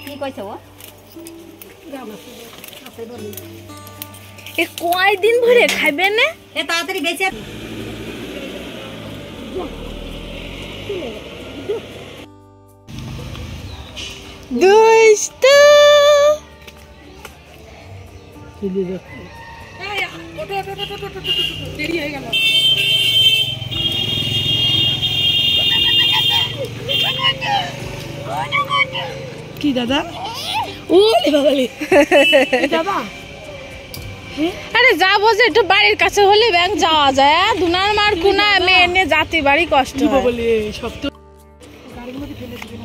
কি কইছে ও এ কয়দিন ধরে খাইবে না? এ তাড়াতাড়ি বেঁচে দুষ্ট দেরি হয়ে গেল। কি দাদা? ওলে বাবালে দাদা, আরে যাবো যে একটু বাড়ির কাছে হলে ব্যাংক যাওয়া যায়। দুনার মার কুনা মেয়ে নিয়ে জাতি বাড়ি কষ্ট বলে সব তো গাড়ির মধ্যে ফেলে দিবেন।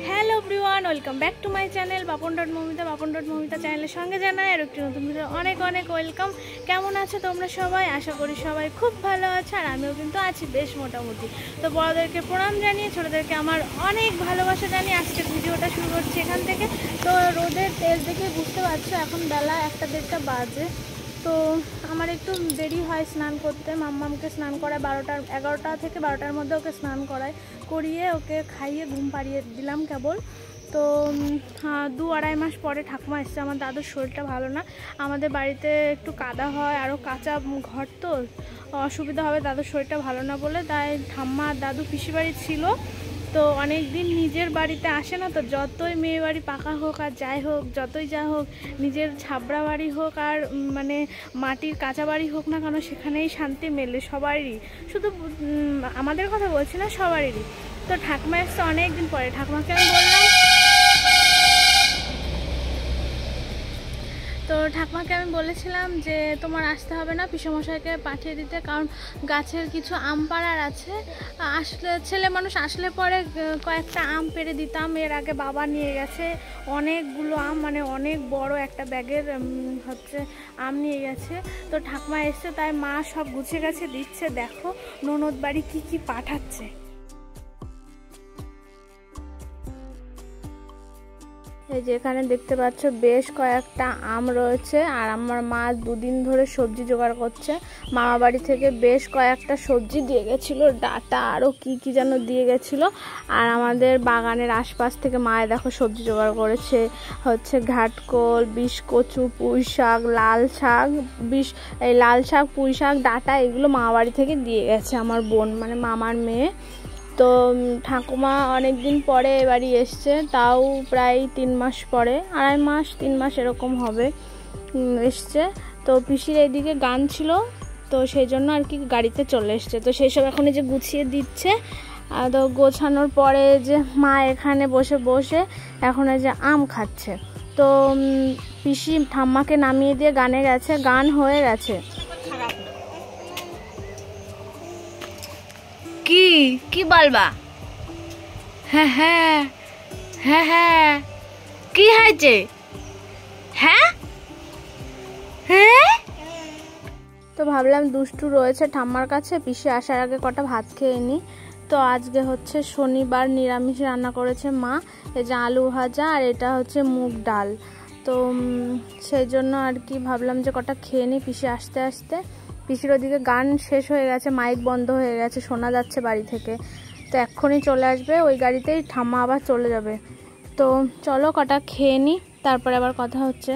Hello everyone, welcome back to my channel Bapan Moumita চ্যানেলের সঙ্গে জানাই আর একটি নতুন ভিডিও অনেক অনেক ওয়েলকাম। কেমন আছো তোমরা সবাই? আশা করি সবাই খুব ভালো আছে, আর আমিও কিন্তু আছি বেশ মোটামুটি। তো বড়দেরকে প্রণাম জানিয়ে ছোটোদেরকে আমার অনেক ভালোবাসা জানিয়ে আজকের ভিডিওটা শুরু করছি এখান থেকে। তো রোদের তেজ দেখে বুঝতে পারছো এখন বেলা 1-1:30 বাজে। তো আমার একটু দেরি হয় স্নান করতে। মাম্মামকে স্নান করায় 11টা থেকে 12টার মধ্যে ওকে স্নান করিয়ে ওকে খাইয়ে ঘুম পাড়িয়ে দিলাম কেবল। তো 2-2.5 মাস পরে ঠাকুমা এসছে। আমার দাদুর শরীরটা ভালো না, আমাদের বাড়িতে একটু কাদা হয় আরও কাঁচা ঘর, তো অসুবিধা হবে দাদুর শরীরটা ভালো না বলে। তাই ঠাম্মা আর দাদু পিসি বাড়ি ছিল, তো অনেক দিন নিজের বাড়িতে আসে না। তো যতই মেয়ে বাড়ি পাকা হোক আর যাই হোক, যতই যা হোক, নিজের ছাবড়া বাড়ি হোক আর মানে মাটির কাঁচা বাড়ি হোক না কেন, সেখানেই শান্তি মেলে সবারই, শুধু আমাদের কথা বলছি না, সবারই। তো ঠাকুমা এসছে অনেক দিন পরে। ঠাকুমাকে আমি বলেছিলাম যে তোমার আসতে হবে না, পিসেমশাইকে পাঠিয়ে দিতে, কারণ গাছের কিছু আম পাড়ার আছে। আসলে ছেলে মানুষ আসলে পরে কয়েকটা আম পেড়ে দিতাম। এর আগে বাবা নিয়ে গেছে অনেকগুলো আম, মানে অনেক বড় একটা ব্যাগের আম নিয়ে গেছে। তো ঠাকুমা এসছে, তাই মা সব গুছিয়ে গেছে দিচ্ছে। দেখো ননদ বাড়ি কি কি পাঠাচ্ছে। এই যে এখানে দেখতে পাচ্ছ বেশ কয়েকটা আম রয়েছে, আর আমার মা 2 দিন ধরে সবজি জোগাড় করছে। মামা বাড়ি থেকে বেশ কয়েকটা সবজি দিয়ে গেছিলো, ডাঁটা আরও কি যেন দিয়ে গেছিলো। আর আমাদের বাগানের আশপাশ থেকে মায়ে দেখো সবজি জোগাড় করেছে, ঘাটকোল, বিষকচু, পুঁই শাক, লাল শাক, লাল শাক, পুঁই শাক, ডাঁটা, এগুলো মামা বাড়ি থেকে দিয়ে গেছে আমার বোন, মানে মামার মেয়ে। তো ঠাকুমা অনেক দিন পরে এবারই এসছে, তাও প্রায় 3 মাস পরে, 2.5 মাস 3 মাস এরকম হবে এসছে। তো পিসির এইদিকে গান ছিল, তো সেই জন্য আর কি গাড়িতে চলে এসছে। তো সেই সব এখন যে গুছিয়ে দিচ্ছে। তো গোছানোর পরে যে মা এখানে বসে বসে এখন যে আম খাচ্ছে। তো পিসি ঠাম্মাকে নামিয়ে দিয়ে গানে গেছে, গান হয়ে গেছে। কি বলবা? হ্যাঁ হ্যাঁ হ্যাঁ হ্যাঁ, কি হয়েছে? হ্যাঁ হ্যাঁ। তো ভাবলাম দুষ্টু রয়েছে ঠাম্মার কাছে, পিসি আসার আগে কটা ভাত খেয়ে নি। তো আজকে শনিবার, নিরামিষ রান্না করেছে মা। এই যে আলু ভাজা, আর এটা মুগ ডাল। তো সেই জন্য আর কি ভাবলাম যে কটা খেয়ে নি পিসি আসতে আসতে। পিসির ওদিকে গান শেষ হয়ে গেছে, মাইক বন্ধ হয়ে গেছে, শোনা যাচ্ছে বাড়ি থেকে। তো এক্ষুনি চলে আসবে, ওই গাড়িতেই ঠাম্মা আবার চলে যাবে। তো চলো কটা খেয়ে নিই, তারপরে আবার কথা হচ্ছে।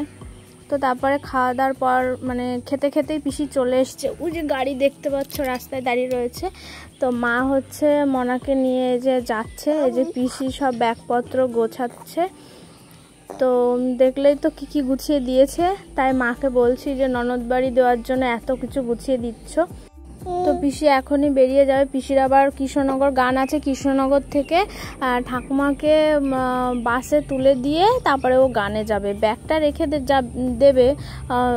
তো তারপরে খাওয়া দাওয়ার পর মানে খেতেই পিসি চলে এসছে। ওই যে গাড়ি দেখতে পাচ্ছ রাস্তায় দাঁড়িয়ে রয়েছে। তো মা মনাকে নিয়ে যে যাচ্ছে, এই যে পিসি সব ব্যাগপত্র গোছাচ্ছে। তো দেখলেই তো কি গুছিয়ে দিয়েছে, তাই মাকে বলছি যে ননদ বাড়ি দেওয়ার জন্য এত কিছু গুছিয়ে দিচ্ছ। তো পিসি এখনই বেরিয়ে যাবে। পিসির আবার কৃষ্ণনগর গান আছে, কৃষ্ণনগর থেকে ঠাকুমাকে বাসে তুলে দিয়ে তারপরে ও গানে যাবে। ব্যাগটা রেখে দেবে,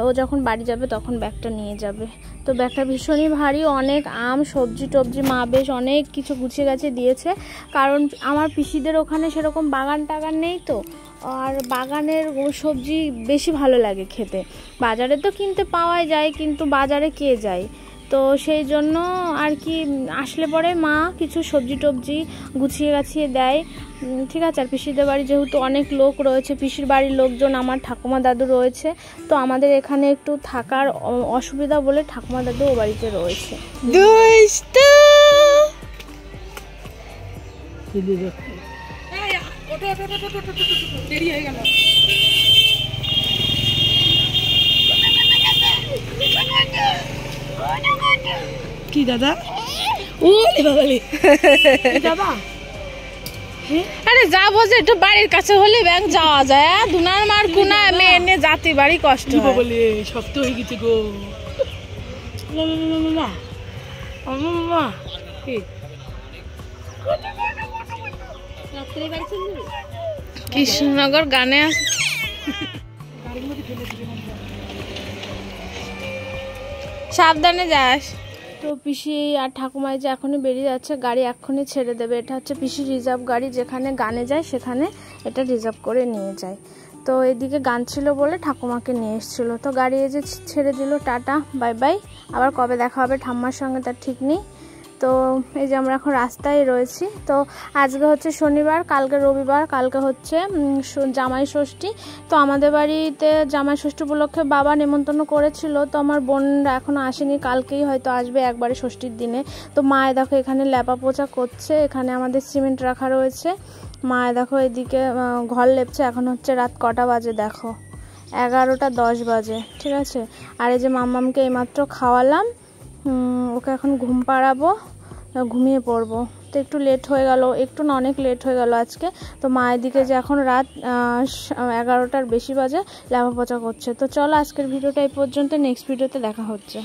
ও যখন বাড়ি যাবে তখন ব্যাগটা নিয়ে যাবে। তো ব্যাগটা ভীষণই ভারী, অনেক আম, সবজি টবজি মা বেশ অনেক কিছু গুছিয়ে গেছে দিয়েছে। কারণ আমার পিসিদের ওখানে সেরকম বাগান টাগান নেই, তো আর বাগানের সবজি বেশি ভালো লাগে খেতে। বাজারে তো কিনতে পাওয়াই যায়, কিন্তু বাজারে কে যায়? তো সেই জন্য আর কি আসলে পরে মা কিছু সবজি টবজি গুছিয়ে গাছিয়ে দেয়। ঠিক আছে। আর পিসিদের বাড়ি যেহেতু অনেক লোক রয়েছে, পিসির বাড়ির লোকজন আমার ঠাকুমা দাদু রয়েছে, তো আমাদের এখানে একটু থাকার অসুবিধা বলে ঠাকুমা দাদু ও বাড়িতে রয়েছে। দেরি হয়ে গেল। কি দাদা? ওলে বাবালে দাদা, আরে যাবো যে একটু বাড়ির কাছে হলে ব্যাংক যাওয়া যায়, দুনার মার কুনা মেয়ে নিয়ে জাতি বাড়ি কষ্ট হয়। বলে শক্ত হয়ে গেছে গো। কৃষ্ণনগর গানে আছে। সাবধানে যাস। তো পিসি আর ঠাকুমাই যে এখনই বেরিয়ে যাচ্ছে, গাড়ি এক্ষুনি ছেড়ে দেবে। এটা হচ্ছে পিসি রিজার্ভ গাড়ি, যেখানে গানে যায় সেখানে এটা রিজার্ভ করে নিয়ে যায়। তো এদিকে গান ছিল বলে ঠাকুমাকে নিয়ে এসেছিলো। তো গাড়ি এই যে ছেড়ে দিল, টাটা বাই বাই। আবার কবে দেখা হবে ঠাম্মার সঙ্গে তার ঠিক নেই। তো এই যে আমরা এখন রাস্তায় রয়েছি। তো আজকে হচ্ছে শনিবার, কালকে রবিবার, কালকে হচ্ছে জামাই ষষ্ঠী। তো আমাদের বাড়িতে জামাই ষষ্ঠী উপলক্ষে বাবা নেমন্তন্ন করেছিল। তো আমার বোনরা এখনও আসেনি, কালকেই হয়তো আসবে একবারে ষষ্ঠীর দিনে। তো মায়ে দেখো এখানে লেপা পোচা করছে, এখানে আমাদের সিমেন্ট রাখা রয়েছে। মায়ে দেখো এদিকে ঘর লেপছে। এখন হচ্ছে রাত কটা বাজে দেখো, 11:10 বাজে, ঠিক আছে। আর এই যে মাম্মামকে এইমাত্র খাওয়ালাম, ওকে এখন ঘুম পাড়াবো, ঘুমিয়ে পড়বো। তো একটু লেট হয়ে গেল, একটু না অনেক লেট হয়ে গেল আজকে। তো মায়ের দিকে যে এখন রাত 11টার বেশি বাজে লেপা পোচা করছে। তো চলো আজকের ভিডিওটা এই পর্যন্ত, নেক্সট ভিডিওতে দেখা হচ্ছে।